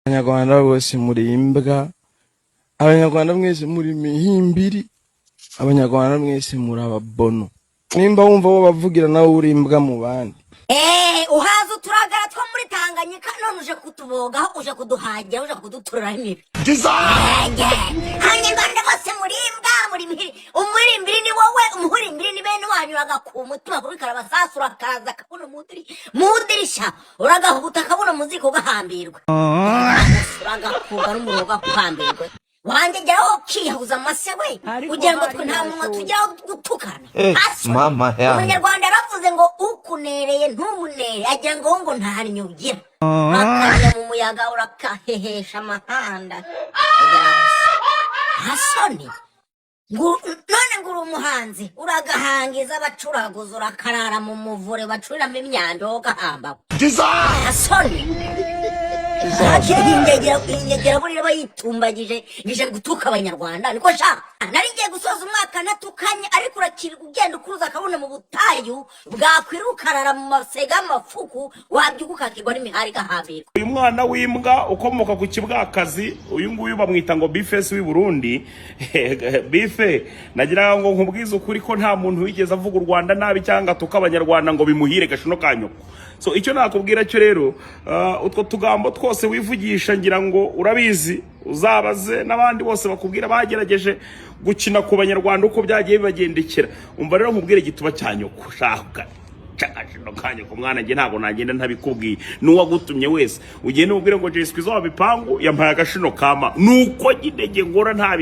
Abanyarwanda bose muri imbwa, abanyarwanda mwese muri mihimbiri, abanyarwanda mwese muri ababono. Nimba wumva bo bavugira nawe uri imbwa mu bandi. Uhaza uturagara two muri Tanganyika none uje kutubogaho, uje kuduhagira, uje kuduturira imibi. Abanyarwanda bose muri imbwa, muri mihiri. Umurimbiri ni wowe, umuhurimbiri ni bene wanyu bagakumu umutima kuri karabasasu urakaza kabona mudirisha uragahuta kabona muziko gahambirwa. Uragakuga n'umuroga kuhambirwa. Wanjye jyaho kiyahuza amasewe kugira ngo twe nta muntu tujyaho gutukana. Mama ya Umunyarwanda aravuze ngo ukunereye ntumunere agira ngo ntari nyugira. Akanya mu muyaga urakahehesha amahanda. Hasoni none nguru umuhanzi uragahangiza abacuraguza urakarara mu muvure bacuriramo imyando gahamba. Hasoni ingegera burira bayitumbagije ngije gutuka abanyarwanda niko sha nari ngiye gusoza umwaka natukanye ariko urakira ugenda ukuruza akabona mu butayu bwakwirukarara mu masega amafuku wabyuka kigwa n'imihari gahambirwa. Uyu mwana w'imbwa ukomoka ku kibwakazi uyu nguyu bamwita ngo Bifesi w'i Burundi. Bife nagira ngo nkubwize ukuri ko nta muntu wigeze avuga u Rwanda nabi cyangwa tuka abanyarwanda ngo bimuhire gashino kanyoko. So icyo nakubwira cyo rero utwo tugambo twose wivugisha ngira ngo urabizi uzabaze n'abandi bose bakubwira bagerageje gukina ku banyarwanda uko byagiye bibagendekera. Umva rero nkubwire gituba cyanyoko shaka chakashino kanye ku mwana nge ntago nagenda ntabikubwiye nuwagutumye wese ugende ubwire ngo Jessica zo bipangu yampaye agashino kama nuko gidege ngora nta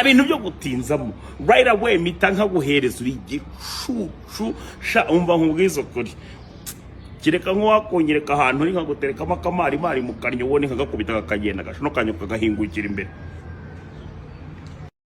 bintu byo gutinzamo right away mitanka guhereza uri gicucu sha umva nkubwizo kuri kireka nk'uwakonyereka ahantu nkagutereka amakamari mari mu karyo wone nkagakubita kakagenda gashino kanyo kagahingukira imbere.